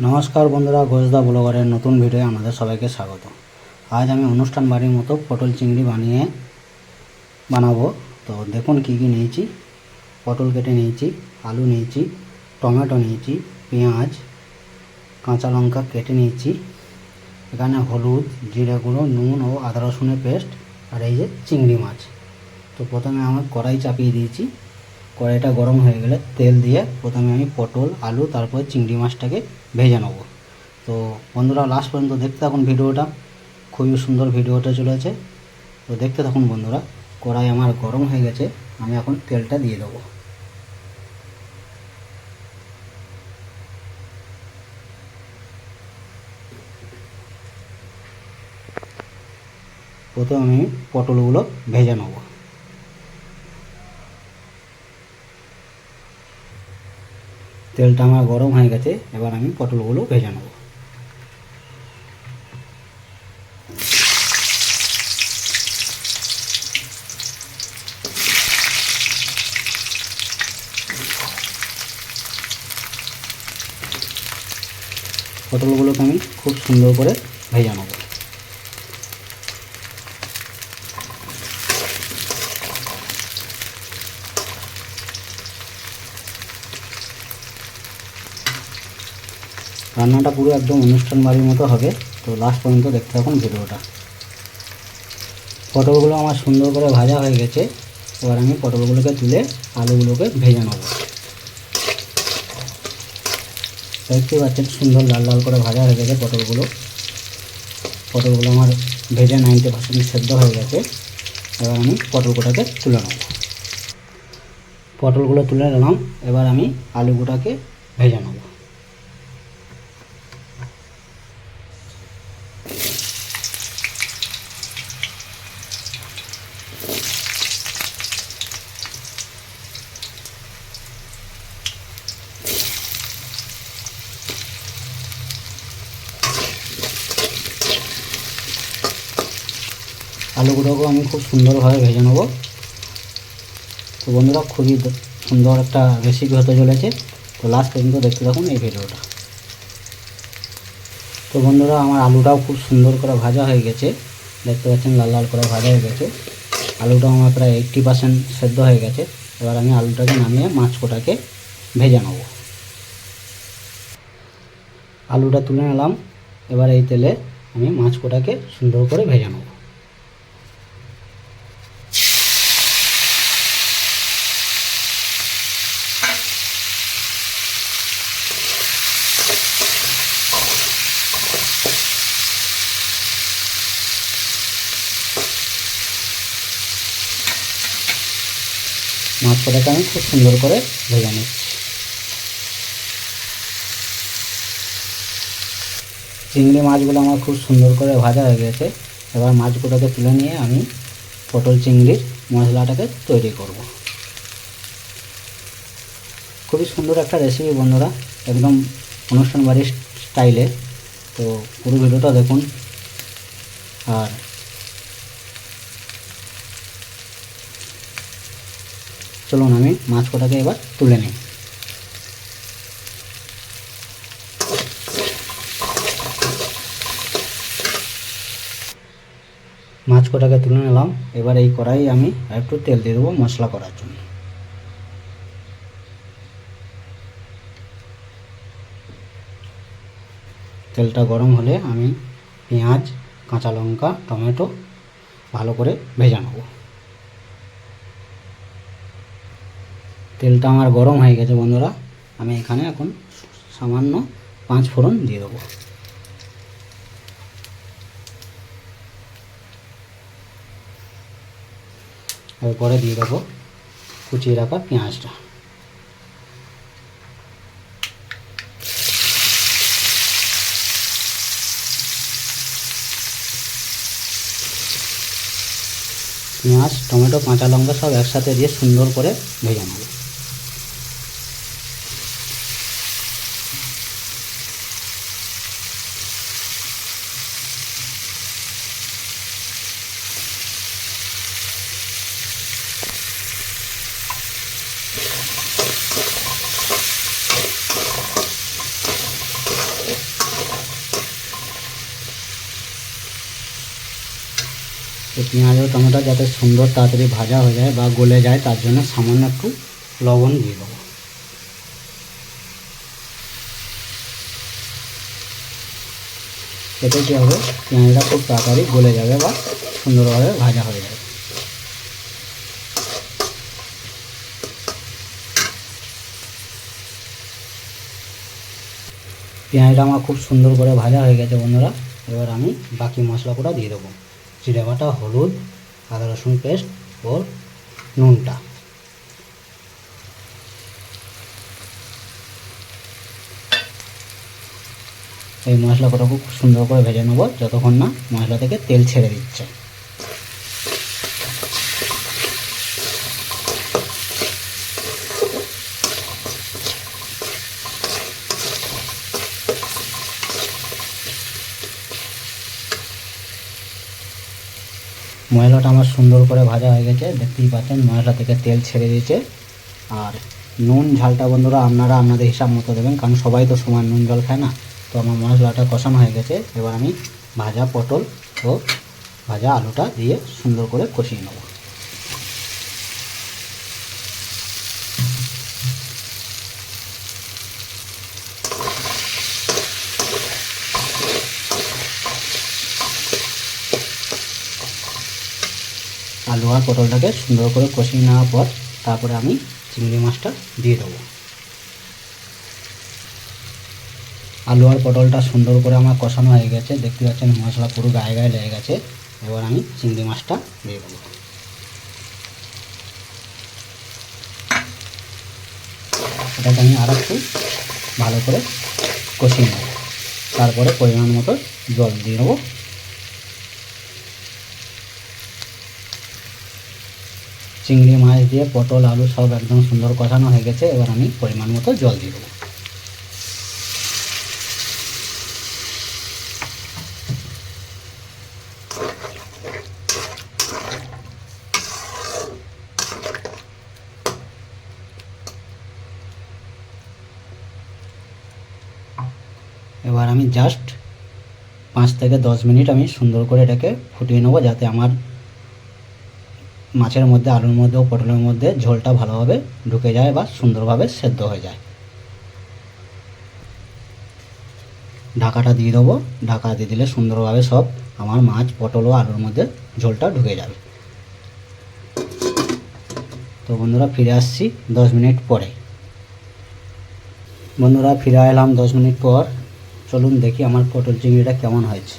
নমস্কার বন্ধুরা, ঘোষদা ব্লগারের নতুন ভিডিওয়ে আমাদের সবাইকে স্বাগত। আজ আমি অনুষ্ঠান বাড়ির মতো পটল চিংড়ি বানাবো। তো দেখুন কি কি নিয়েছি। পটল কেটে নিয়েছি, আলু নিয়েছি, টমেটো নিয়েছি, পেঁয়াজ, কাঁচা লঙ্কা কেটে নিয়েছি, এখানে হলুদ, জিরে গুঁড়ো, নুন ও আদা রসুনের পেস্ট, আর এই যে চিংড়ি মাছ। তো প্রথমে আমার কড়াই চাপিয়ে দিয়েছি। কড়াইটা গরম হয়ে গেলে তেল দিয়ে প্রথমে আমি পটল, আলু, তারপর চিংড়ি মাছটাকে ভেজে নেব। তো বন্ধুরা লাস্ট পর্যন্ত দেখতে থাকুন ভিডিওটা, খুবই সুন্দর ভিডিওটা চলেছে। তো দেখতে থাকুন বন্ধুরা। কড়াই আমার গরম হয়ে গেছে, আমি এখন তেলটা দিয়ে দেবো। প্রথমে আমি পটলগুলো ভেজে নেব। তেলটা আমার গরম হয়ে গেছে, এবার আমি পটলগুলো ভেজে নেব। পটলগুলোকে আমি খুব সুন্দর করে ভেজে নেব। রান্নাটা পুরো একদম অনুষ্ঠান বাড়ির মতো হবে। তো লাস্ট পর্যন্ত দেখতে থাকুন ভিডিওটা। পটলগুলো আমার সুন্দর করে ভাজা হয়ে গেছে, এবার আমি পটলগুলোকে তুলে আলুগুলোকে ভেজে নেব। দেখতে পাচ্ছেন সুন্দর লাল লাল করে ভাজা হয়ে গেছে পটলগুলো আমার ভেজে 90% সেদ্ধ হয়ে গেছে। এবার আমি পটলগুলোকে তুলে নেব। পটলগুলো তুলে নিলাম, এবার আমি আলুগুলোকে ভেজে নেব। আলুগুলোকেও আমি খুব সুন্দরভাবে ভেজে নেব। তো বন্ধুরা খুবই সুন্দর একটা রেসিপি হতে চলেছে। তো লাস্ট পর্যন্ত দেখতে থাকুন এই ভিডিওটা। তো বন্ধুরা আমার আলুটাও খুব সুন্দর করে ভাজা হয়ে গেছে, দেখতে পাচ্ছেন লাল লাল করে ভাজা হয়ে গেছে। আলুটাও আমার প্রায় 80% সেদ্ধ হয়ে গেছে। এবার আমি আলুটাকে নামিয়ে মাছটাকে ভেজে নেব। আলুটা তুলে নিলাম, এবার এই তেলে আমি মাছটাকে সুন্দর করে ভেজে নেব। মাছটাকে আমি খুব সুন্দর করে ভেজে নিচ্ছি। চিংড়ি মাছগুলো আমার খুব সুন্দর করে ভাজা হয়ে গেছে। এবার মাছগুলোকে তুলে নিয়ে আমি পটল চিংড়ির মশলাটাকে তৈরি করব। খুবই সুন্দর একটা রেসিপি বন্ধুরা, একদম অনুষ্ঠান বাড়ির স্টাইলে। তো পুরো ভিডিওটা দেখুন। আর চলুন আমি মাছটাকে এবার তুলে নিই। মাছটাকে তুলে নিলাম, এবার এই কড়াই আমি একটু তেল দিয়ে দেবো মশলা করার জন্য। তেলটা গরম হলে আমি পেঁয়াজ, কাঁচা লঙ্কা, টমেটো ভালো করে ভেজে নেব। তেলটা আমার গরম হয়ে গেছে বন্ধুরা, আমি এখানে এখন সামান্য 5 ফোড়ন দিয়ে দেবো। এরপরে দিয়ে দেবো কুচিয়ে রাখা পেঁয়াজটা। পেঁয়াজ, টমেটো, কাঁচা লঙ্কা সব একসাথে দিয়ে সুন্দর করে ভেজে নেব। তো পেঁয়াজ ও টমেটো যাতে সুন্দর তাড়াতাড়ি ভাজা হয়ে যায় বা গলে যায় তার জন্য সামান্য একটু লবণ দিয়ে দেবো। এতে কী হবে, পেঁয়াজটা খুব তাড়াতাড়ি গলে যাবে বা সুন্দরভাবে ভাজা হয়ে যাবে। পেঁয়াজটা আমার খুব সুন্দর করে ভাজা হয়ে গেছে বন্ধুরা। এবার আমি বাকি মশলাগুলো দিয়ে দেবো। জিরে বাটা, হলুদ, আদা রসুন পেস্ট ও নুনটা। এই মশলাগুলো খুব সুন্দর করে ভেজে নেবো যতক্ষণ না মশলা থেকে তেল ছেড়ে দিচ্ছে। মশলাটা আমার সুন্দর করে ভাজা হয়ে গেছে, দেখতেই পাচ্ছেন মশলা থেকে তেল ছেড়ে দিয়েছে। আর নুন ঝালটা বন্ধুরা আপনারা আপনাদের হিসাব মতো দেবেন, কারণ সবাই তো সমান নুন জল খায় না। তো আমার মশলাটা কষানো হয়ে গেছে, এবার আমি ভাজা পটল ও ভাজা আলুটা দিয়ে সুন্দর করে কষিয়ে নেব। আলু আর পটলটাকে সুন্দর করে কষিয়ে নেওয়ার পর তারপরে আমি চিংড়ি মাছটা দিয়ে দেবো। আলু আর পটলটা সুন্দর করে আমার কষানো হয়ে গেছে, দেখতে পাচ্ছেন মশলা পুরো গায়ে গায়ে লেগে গেছে। এবার আমি চিংড়ি মাছটা দিয়ে দেবো। এটাকে আমি আর একটু ভালো করে কষিয়ে নেব, তারপরে পরিমাণ মতো জল দিয়ে নেবো। চিংড়ি মাছ দিয়ে পটল আলু সব একদম সুন্দর কষানো হয়ে গেছে, এবার আমি পরিমাণ মতো জল দিয়ে দেবো। এবার আমি জাস্ট 5 থেকে 10 মিনিট আমি সুন্দর করে এটাকে ফুটিয়ে নেবো, যাতে আমার মাছের মধ্যে, আলুর মধ্যে ও পটলের মধ্যে ঝোলটা ভালোভাবে ঢুকে যায় বা সুন্দরভাবে সেদ্ধ হয়ে যায়। ঢাকাটা দিয়ে দেবো। ঢাকা দিয়ে দিলে সুন্দরভাবে সব আমার মাছ, পটল ও আলুর মধ্যে ঝোলটা ঢুকে যাবে। তো বন্ধুরা ফিরে আসছি 10 মিনিট পরে। বন্ধুরা ফিরে এলাম 10 মিনিট পর। চলুন দেখি আমার পটল চিংড়িটা কেমন হয়েছে।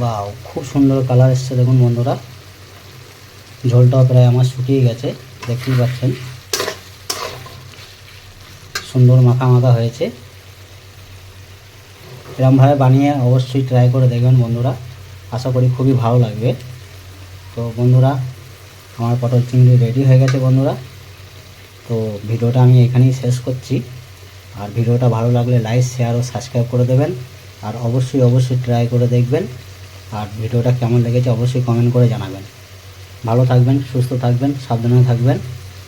বাহ, খুব সুন্দর কালার এসছে দেখুন বন্ধুরা। ঝোলটাও প্রায় আমার শুকিয়ে গেছে, দেখতেই পাচ্ছেন সুন্দর মাখা মাখা হয়েছে। এরকমভাবে বানিয়ে অবশ্যই ট্রাই করে দেখবেন বন্ধুরা, আশা করি খুবই ভালো লাগবে। তো বন্ধুরা আমার পটল চিংড়ি রেডি হয়ে গেছে বন্ধুরা। তো ভিডিওটা আমি এখানেই শেষ করছি। আর ভিডিওটা ভালো লাগলে লাইক, শেয়ার ও সাবস্ক্রাইব করে দেবেন। আর অবশ্যই ট্রাই করে দেখবেন। আর ভিডিওটা কেমন লেগেছে অবশ্যই কমেন্ট করে জানাবেন। ভালো থাকবেন, সুস্থ থাকবেন, সাবধানে থাকবেন।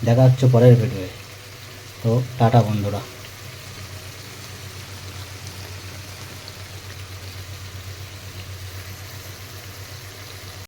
দেখা হচ্ছে পরের ভিডিওয়ে। তো টাটা বন্ধুরা।